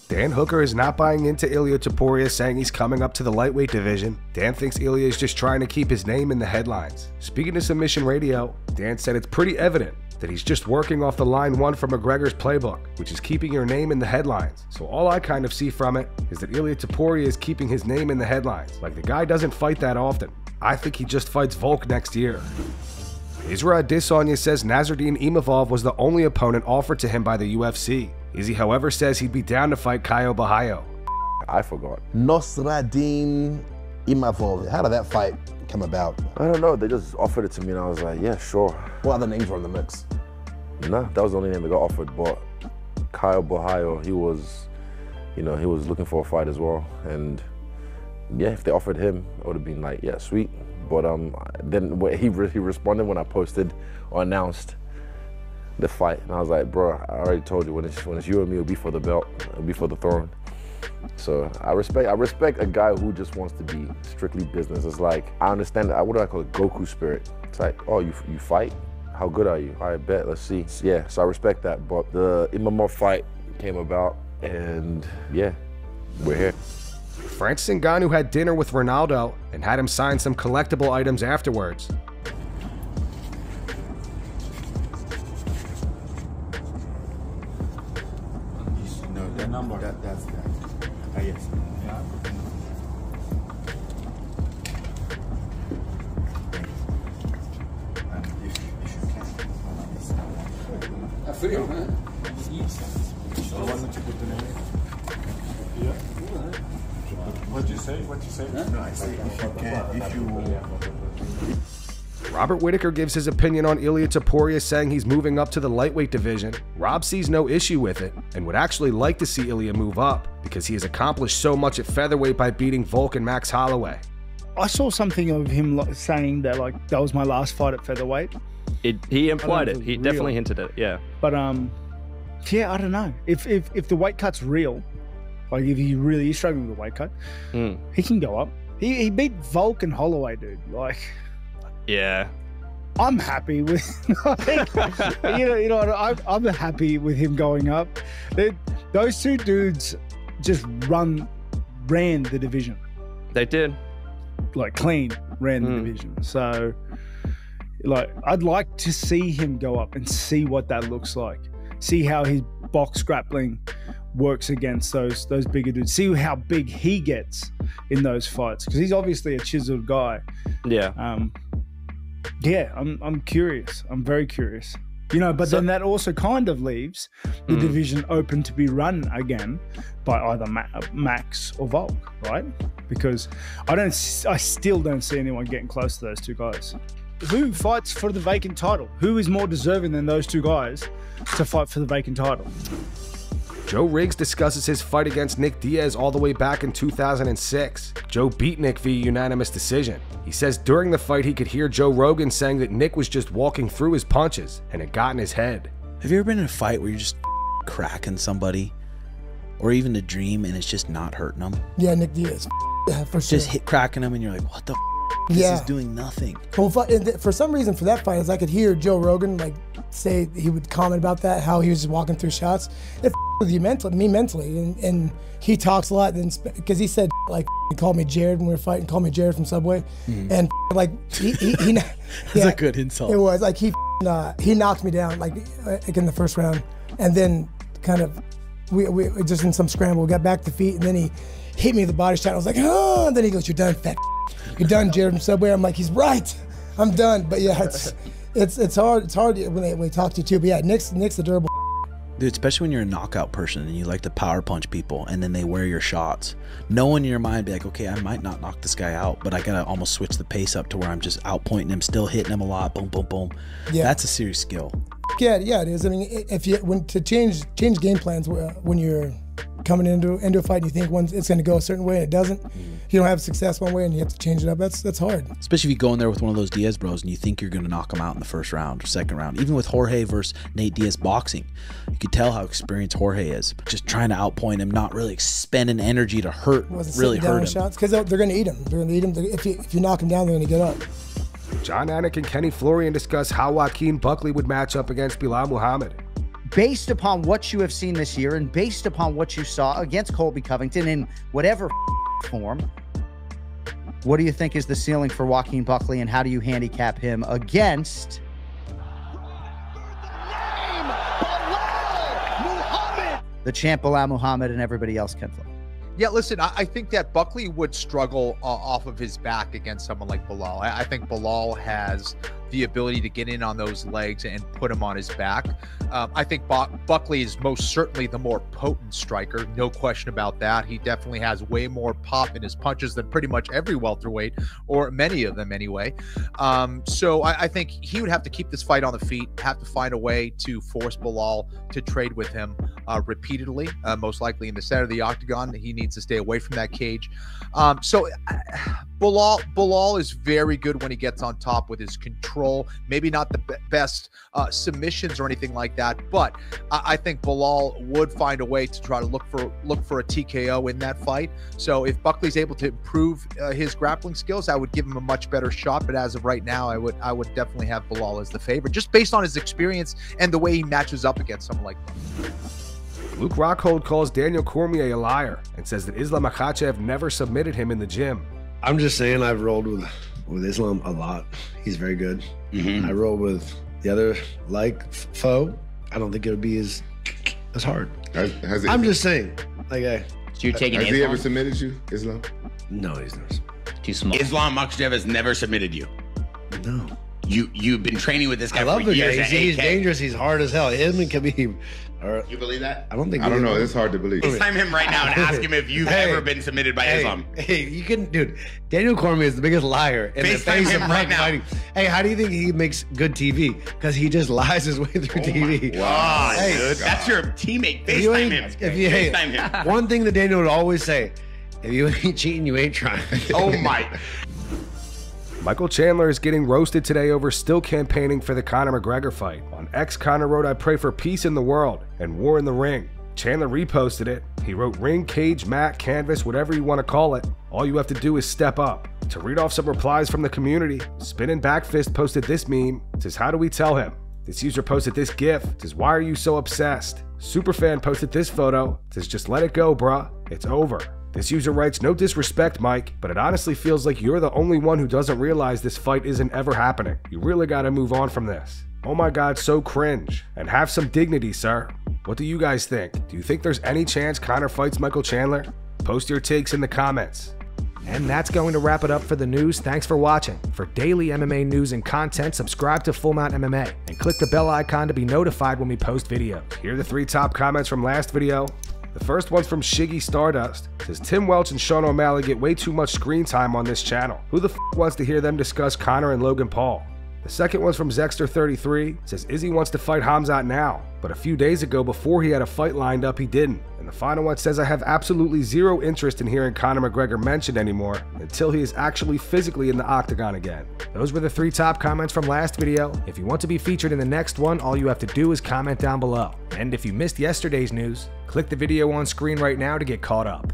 Dan Hooker is not buying into Ilia Topuria, saying he's coming up to the lightweight division. Dan thinks Ilia is just trying to keep his name in the headlines. Speaking to Submission Radio, Dan said it's pretty evident that he's just working off the line one from McGregor's playbook, which is keeping your name in the headlines. So all I kind of see from it is that Ilia Topuria is keeping his name in the headlines. Like, the guy doesn't fight that often. I think he just fights Volk next year. Israel Adesanya says Nasruddin Imavov was the only opponent offered to him by the UFC. Izzy, however, says he'd be down to fight Caio Borralho. I forgot. Nasruddin Imavov. How did that fight come about? I don't know. They just offered it to me and I was like, yeah, sure. What other names were in the mix? No, that was the only name that got offered. But Caio Borralho, he was looking for a fight as well. And yeah, if they offered him, it would have been like, yeah, sweet. But then he responded when I posted or announced the fight, and I was like, bro, I already told you, when it's you and me, it'll be for the belt, it'll be for the throne. So I respect a guy who just wants to be strictly business. It's like, I understand that. What do I call it? Goku spirit. It's like, oh, you fight? How good are you? All right, bet, let's see. Yeah, so I respect that. But the Imavov fight came about, and yeah, we're here. Francis Ngannou had dinner with Ronaldo and had him sign some collectible items afterwards. No, that number. That's that. Yes. Yeah. And if you can. Frio, man. So why don't you put the name? Yeah. What'd you say? What'd you say? No, I say if you can, if you... Robert Whittaker gives his opinion on Ilia Topuria, saying he's moving up to the lightweight division. Rob sees no issue with it and would actually like to see Ilia move up because he has accomplished so much at featherweight by beating Volk and Max Holloway. I saw something of him saying that, like, that was my last fight at featherweight. He implied it. He definitely hinted it, yeah. But yeah, I don't know. If the weight cut's real, like if he really is struggling with the weight cut, he can go up. He beat Volk and Holloway, dude. Like, yeah, I'm happy with. I'm happy with him going up. Those two dudes just ran the division. They did, like, clean ran the division. So, like, I'd like to see him go up and see what that looks like. See how his box grappling works against those bigger dudes. See how big he gets in those fights, because he's obviously a chiseled guy. Yeah. Yeah, I'm curious. I'm very curious. But then that also kind of leaves the division open to be run again by either Max or Volk, right? Because I still don't see anyone getting close to those two guys. Who fights for the vacant title? Who is more deserving than those two guys to fight for the vacant title? Joe Riggs discusses his fight against Nick Diaz all the way back in 2006. Joe beat Nick via unanimous decision. He says during the fight he could hear Joe Rogan saying that Nick was just walking through his punches and it got in his head. Have you ever been in a fight where you're just cracking somebody, or even a dream, and it's just not hurting them? Yeah, Nick Diaz. Yeah, for sure. Just cracking them and you're like, what the This is doing nothing. Well, for some reason, for that fight, is I could hear Joe Rogan say, he would comment about that, how he was just walking through shots. It with you me mentally, and he talks a lot, because he said, like, he called me Jared when we were fighting, called me Jared from Subway, and like he that's a good insult. It was like he knocked me down like in the first round, and then kind of we just in some scramble we got back to feet, and then he hit me with the body shot. I was like, oh, and then he goes, "You're done, fat. You're done, Jared from Subway." I'm like, he's right. I'm done. But yeah, it's hard. It's hard when they talk to you too. But yeah, Nick's the durable. Dude, especially when you're a knockout person and you like to power punch people, and then they wear your shots. Knowing in your mind, be like, okay, I might not knock this guy out, but I gotta almost switch the pace up to where I'm just outpointing him, still hitting him a lot, boom, boom, boom. Yeah, that's a serious skill. Yeah, it is. I mean, if you to change game plans when you're coming into a fight and you think it's going to go a certain way and it doesn't, you don't have success one way and you have to change it up. That's hard. Especially if you go in there with one of those Diaz bros and you think you're going to knock him out in the first round or second round. Even with Jorge versus Nate Diaz boxing, you could tell how experienced Jorge is. Just trying to outpoint him, not really expending energy to really hurt him. Shots because they're going to eat him. They're going to eat him. If you knock him down, they're going to get up. Jon Anik and Kenny Florian discuss how Joaquin Buckley would match up against Belal Muhammad. based upon what you have seen this year and based upon what you saw against Colby Covington in whatever form, what do you think is the ceiling for Joaquin Buckley, and how do you handicap him against the champ Belal Muhammad and everybody else, Ken Florian? Yeah, listen, I think that Buckley would struggle off of his back against someone like Belal. I think Belal has the ability to get in on those legs and put him on his back. I think Buckley is most certainly the more potent striker, no question about that. He definitely has way more pop in his punches than pretty much every welterweight, or many of them anyway. So I think he would have to keep this fight on the feet, have to find a way to force Belal to trade with him repeatedly, most likely in the center of the octagon. He needs to stay away from that cage. Belal is very good when he gets on top with his control. Maybe not the best submissions or anything like that, but I think Belal would find a way to try to look for a TKO in that fight. So if Buckley's able to improve his grappling skills, I would give him a much better shot. But as of right now, I would definitely have Belal as the favorite, just based on his experience and the way he matches up against someone like Buckley. Luke Rockhold calls Daniel Cormier a liar and says that Islam Makhachev never submitted him in the gym. I'm just saying I've rolled with Islam a lot. He's very good. I roll with the other foe. I don't think it would be as hard. I'm just saying. So you're taking Has he ever submitted you, Islam? No, he's never. Too small. Islam Makhachev has never submitted you. No. You've been training with this guy I love for the years. guy. He's dangerous. He's hard as hell. Him and Khabib. You believe that? I don't think. I don't know. It's hard to believe. FaceTime him right now and ask him if you've ever been submitted by Islam. Hey, you can, dude. Daniel Cormier is the biggest liar in the face of right now. Fighting. Hey, how do you think he makes good TV? Because he just lies his way through TV. Wow, dude, that's your teammate. FaceTime him. FaceTime him. One thing that Daniel would always say: if you ain't cheating, you ain't trying. Oh my. Michael Chandler is getting roasted today over still campaigning for the Conor McGregor fight. On X, Conor wrote, "I pray for peace in the world and war in the ring." Chandler reposted it. He wrote, "Ring, cage, mat, canvas, whatever you want to call it. All you have to do is step up." To read off some replies from the community, Spinning Backfist posted this meme. It says, "How do we tell him?" This user posted this gif. It says, "Why are you so obsessed?" Superfan posted this photo. It says, "Just let it go, bruh. It's over." This user writes, "No disrespect, Mike, but it honestly feels like you're the only one who doesn't realize this fight isn't ever happening. You really gotta move on from this. Oh my god, so cringe. And have some dignity, sir." What do you guys think? Do you think there's any chance Conor fights Michael Chandler? Post your takes in the comments. And that's going to wrap it up for the news. Thanks for watching. For daily MMA news and content, subscribe to Full Mount MMA and click the bell icon to be notified when we post videos. Here are the 3 top comments from last video. The first one's from Shiggy Stardust. It says, "Tim Welch and Sean O'Malley get way too much screen time on this channel. Who the f wants to hear them discuss Conor and Logan Paul?" The second one's from Zexter33. It says, "Izzy wants to fight Hamzat now, but a few days ago before he had a fight lined up, he didn't." And the final one says, "I have absolutely zero interest in hearing Conor McGregor mentioned anymore until he is actually physically in the octagon again." Those were the 3 top comments from last video. If you want to be featured in the next one, all you have to do is comment down below. And if you missed yesterday's news, click the video on screen right now to get caught up.